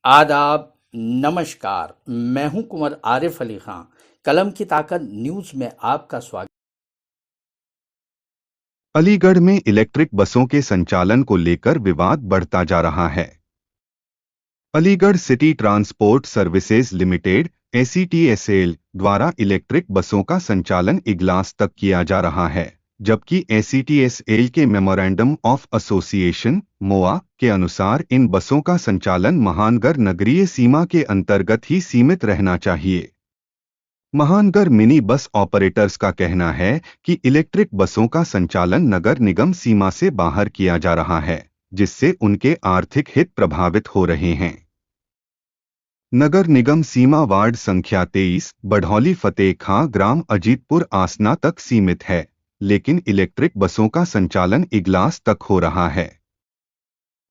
आदाब, नमस्कार। मैं हूं कुंवर आरिफ अली खां। कलम की ताकत न्यूज में आपका स्वागत। अलीगढ़ में इलेक्ट्रिक बसों के संचालन को लेकर विवाद बढ़ता जा रहा है। Aligarh city transport services limited (ACTSL) द्वारा इलेक्ट्रिक बसों का संचालन इगलास तक किया जा रहा है, जबकि ACTSL के मेमोरेंडम ऑफ एसोसिएशन (MOA) के अनुसार इन बसों का संचालन महानगर नगरीय सीमा के अंतर्गत ही सीमित रहना चाहिए। महानगर मिनी बस ऑपरेटर्स का कहना है कि इलेक्ट्रिक बसों का संचालन नगर निगम सीमा से बाहर किया जा रहा है, जिससे उनके आर्थिक हित प्रभावित हो रहे हैं। नगर निगम सीमा वार्ड संख्या 23 बढ़ौली फतेह खां ग्राम अजीतपुर आसना तक सीमित है, लेकिन इलेक्ट्रिक बसों का संचालन इगलास तक हो रहा है।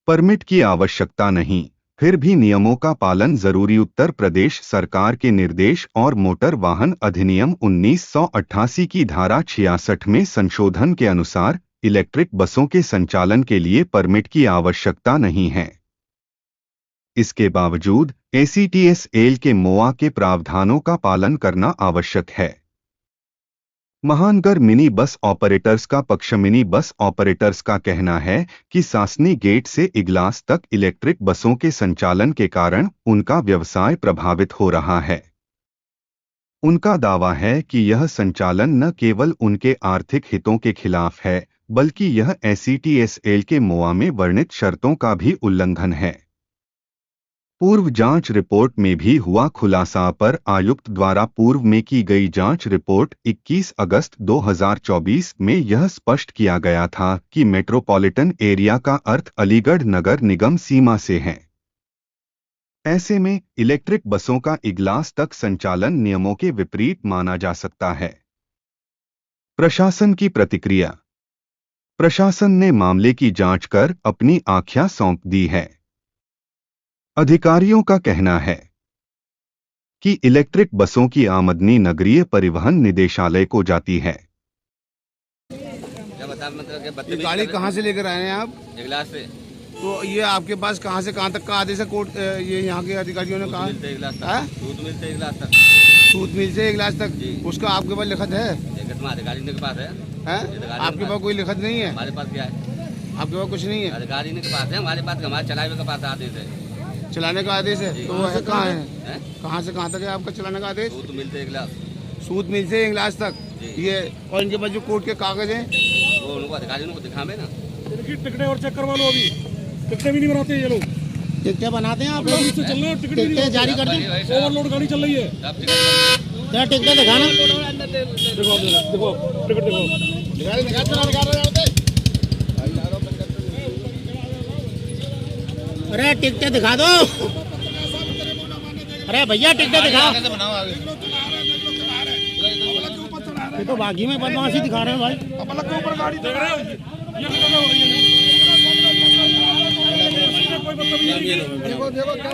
परमिट की आवश्यकता नहीं, फिर भी नियमों का पालन जरूरी। उत्तर प्रदेश सरकार के निर्देश और मोटर वाहन अधिनियम 1988 की धारा 66 में संशोधन के अनुसार इलेक्ट्रिक बसों के संचालन के लिए परमिट की आवश्यकता नहीं है। इसके बावजूद ACTSL के MOA के प्रावधानों का पालन करना आवश्यक है। महानगर मिनी बस ऑपरेटर्स का पक्ष। मिनी बस ऑपरेटर्स का कहना है कि सासनी गेट से इगलास तक इलेक्ट्रिक बसों के संचालन के कारण उनका व्यवसाय प्रभावित हो रहा है। उनका दावा है कि यह संचालन न केवल उनके आर्थिक हितों के खिलाफ है, बल्कि यह ACTSL के MOA में वर्णित शर्तों का भी उल्लंघन है। पूर्व जांच रिपोर्ट में भी हुआ खुलासा। पर आयुक्त द्वारा पूर्व में की गई जांच रिपोर्ट 21 अगस्त 2024 में यह स्पष्ट किया गया था कि मेट्रोपॉलिटन एरिया का अर्थ अलीगढ़ नगर निगम सीमा से है। ऐसे में इलेक्ट्रिक बसों का इगलास तक संचालन नियमों के विपरीत माना जा सकता है। प्रशासन की प्रतिक्रिया। प्रशासन ने मामले की जांच कर अपनी आख्या सौंप दी है। अधिकारियों का कहना है कि इलेक्ट्रिक बसों की आमदनी नगरीय परिवहन निदेशालय को जाती है। ये गाड़ी कहाँ से लेकर आए हैं आप? इगलास से। तो ये आपके पास कहाँ से कहाँ तक का आदेश है? कोर्ट ये यहाँ के अधिकारियों ने कहा दूध मिल से इगलास तक। सूत मिल से इगलास तक। उसका आपके पास लिखत है? अधिकारी के पास है। आपके पास कोई लिखत नहीं है? हमारे पास क्या है? आपके पास कुछ नहीं है? अधिकारी के पास है, हमारे पास हमारे चलाए हुए के पास आदेश है। चलाने का आदेश है? तो वह कहाँ है? कहाँ से कहाँ तक है आपका चलाने का आदेश? दूध मिल से इगलास। सूत मिल से इगलास तक ये। और इनके पास जो कोर्ट के कागज हैं वो उनको अधिकारियों को दिखावे ना। टिकटें और चेक करवा लो। अभी टिकटें भी नहीं बनाते ये लोग। टिकटें बनाते हैं आप लोग? चल रहे हो, टिकटें जारी कर दें। ओवरलोड गाड़ी चल रही है। क्या टिकटें दिखाना? देखो टिकट दिखाओ। अरे टिकटें दिखा दो। अरे भैया टिकटें दिखाओ। ये तो बागी में बदमाशी दिखा रहे हैं भाई। के ऊपर गाड़ी देख रहे हो? ये कितना हो रही है? कोई मतलब नहीं है। देखो देखो क्या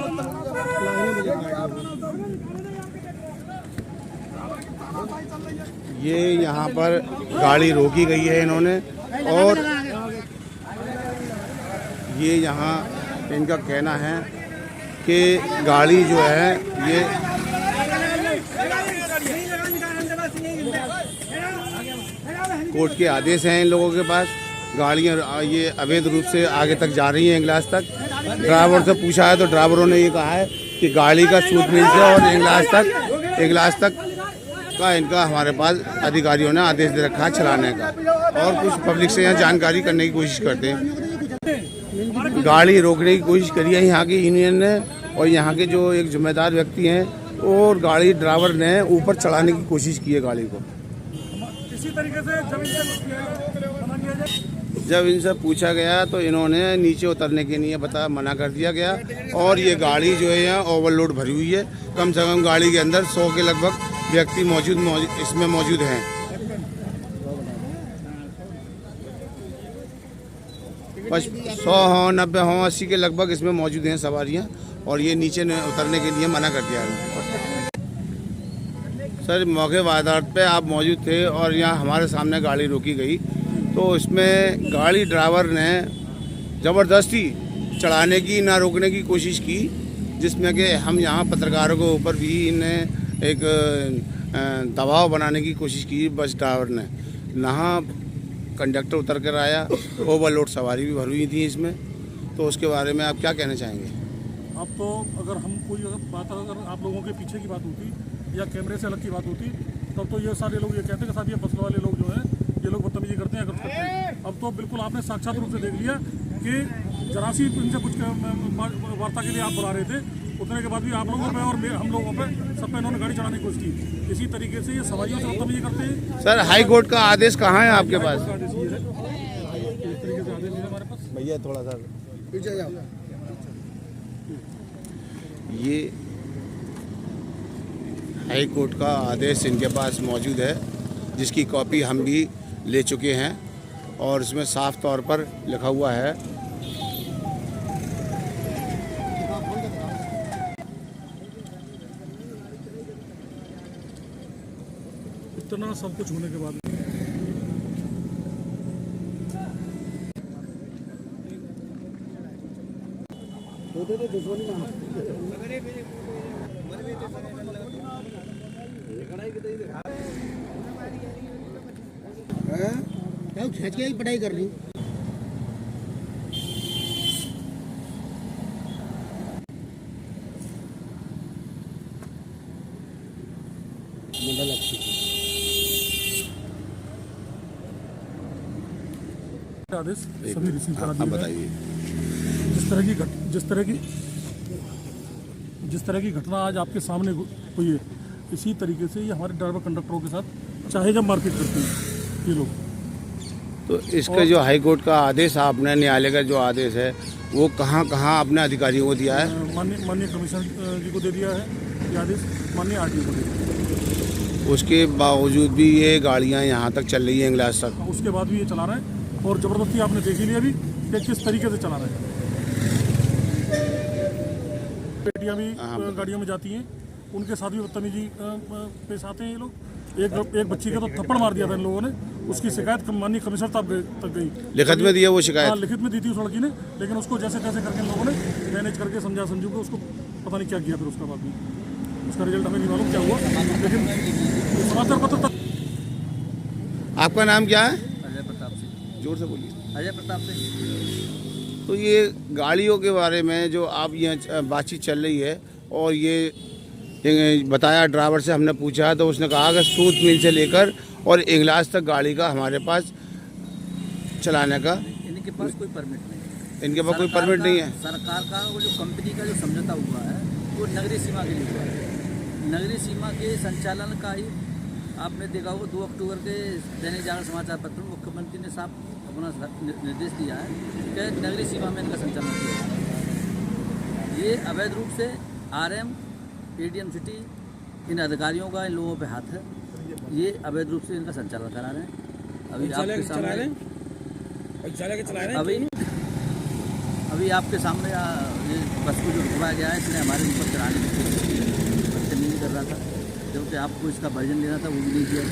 ये यहाँ पर गाड़ी रोकी गई है इन्होंने, और ये यहाँ इनका कहना है कि गाड़ी जो है ये कोर्ट के आदेश हैं इन लोगों के पास। गाड़ियाँ ये अवैध रूप से आगे तक जा रही हैं इगलास तक। ड्राइवर से पूछा है तो ड्राइवरों ने ये कहा है कि गाड़ी का सूत मिल से और इगलास तक का इनका हमारे पास अधिकारियों ने आदेश दे रखा है चलाने का, और कुछ पब्लिक से यहाँ जानकारी करने की कोशिश करते हैं। गाड़ी रोकने की कोशिश करी है यहाँ की यूनियन ने, और यहाँ के जो एक जिम्मेदार व्यक्ति हैं और गाड़ी ड्राइवर ने ऊपर चढ़ाने की कोशिश की है गाड़ी को। इसी तरीके से जब इनसे पूछा गया तो इन्होंने नीचे उतरने के लिए मना कर दिया गया, और ये गाड़ी जो है यहाँ ओवरलोड भरी हुई है। कम से कम गाड़ी के अंदर 100 के लगभग व्यक्ति इसमें मौजूद हैं। 100 हों, 90 हों, 80 के लगभग इसमें मौजूद हैं सवारियां, और ये नीचे उतरने के लिए मना कर दिया है। सर मौके वारदात पे आप मौजूद थे और यहाँ हमारे सामने गाड़ी रोकी गई, तो इसमें गाड़ी ड्राइवर ने ज़बरदस्ती चढ़ाने की ना रोकने की कोशिश की, जिसमें कि हम यहाँ पत्रकारों के ऊपर भी इन्हें एक दबाव बनाने की कोशिश की बस ड्राइवर ने। यहाँ कंडक्टर उतर कर आया, ओवरलोड सवारी भी भरी हुई थी इसमें, तो उसके बारे में आप क्या कहना चाहेंगे? अब तो अगर हम कोई बात अगर आप लोगों के पीछे की बात होती या कैमरे से अलग की बात होती तब तो ये सारे लोग ये कहते हैं कि साहब ये बस वाले लोग जो हैं ये लोग बदतमीजी करते हैं, करते हैं। अब तो बिल्कुल आपने साक्षात रूप से देख लिया कि जरा सी इनसे कुछ वार्ता के लिए आप बुला रहे थे, उतने के बाद भी आप लोगों पे और हम लोगों पे सब पे इन्होंने गाड़ी चलाने की कोशिश की। इसी तरीके से ये सवारियों से बदतमीजी करते हैं। सर, हाई कोर्ट का आदेश कहाँ है आपके पास? इस तरीके से आदेश है हमारे पास। भैया थोड़ा सा पीछे जाओ। ये हाई कोर्ट का आदेश इनके पास मौजूद है, जिसकी कॉपी हम भी ले चुके हैं और इसमें साफ तौर पर लिखा हुआ है इतना सब कुछ होने के बाद खींच के ही पढ़ाई कर रही। आदेश सभी रिसीव करा दिए। बताइए। जिस तरह की घटना आज आपके सामने हुई है, इसी तरीके से ये हमारे ड्राइवर कंडक्टरों के साथ चाहे जब मारपीट करते हैं ये लोग। तो इसका जो हाई कोर्ट का आदेश आपने, न्यायालय का जो आदेश है, वो कहाँ कहाँ अपने अधिकारियों को दिया है? माननीय कमिश्नर जी को दे दिया है ये आदेश, माननीय आरटीओ को दे दिया। उसके बावजूद भी ये गाड़ियाँ यहाँ तक चल रही हैं, इंग्लास तक। उसके बाद भी ये चला रहे हैं और ज़बरदस्ती आपने देख ही लिया भी कि किस तरीके से चला रहे हैं। बेटियाँ भी गाड़ियों में जाती हैं, उनके साथ भी बदतमीजी पेश आते हैं ये लोग। एक बच्ची का तो थप्पड़ मार दिया था इन लोगों ने, उसकी शिकायत माननीय कमिश्नर तक गई। लिखित में दिया वो शिकायत? हाँ, लिखित में दी थी उस लड़की ने, लेकिन उसको जैसे तैसे करके इन लोगों ने मैनेज करके समझा समझू के उसको पता नहीं क्या किया। फिर उसका बाद में उसका रिजल्ट हमें नहीं मालूम क्या हुआ, लेकिन समाचार पत्र तक। आपका नाम क्या है? अजय प्रताप सिंह। जोर से बोलिए। अजय प्रताप सिंह। तो ये गाड़ियों के बारे में जो आप यहाँ बातचीत चल रही है, और ये बताया ड्राइवर से हमने पूछा तो उसने कहा कि सूत मिल से लेकर और इंग्लास तक गाड़ी का हमारे पास चलाने का इनके पास कोई परमिट नहीं है। इनके पास कोई परमिट नहीं है। सरकार का वो जो कंपनी का जो समझौता हुआ है वो नगरीय सीमा के लिए हुआ है। नगरीय सीमा के संचालन का ही आपने देखा होगा 2 अक्टूबर के दैनिक जागरण समाचार पत्र में मुख्यमंत्री ने साफ अपना निर्देश दिया है कि नगरीय सीमा में इनका संचालन किया। ये अवैध रूप से RM, ADM सिटी, इन अधिकारियों का इन लोगों पे हाथ है। ये अवैध रूप से इनका संचालन करा रहे हैं। अभी आपके सामने अभी आपके सामने ये बस को जो रुकवाया गया है, इसने हमारे ऊपर चढ़ाने की कोशिश की, बदतमीजी कर रहा था, क्योंकि आपको इसका वर्जन लेना था वो भी नहीं दिया।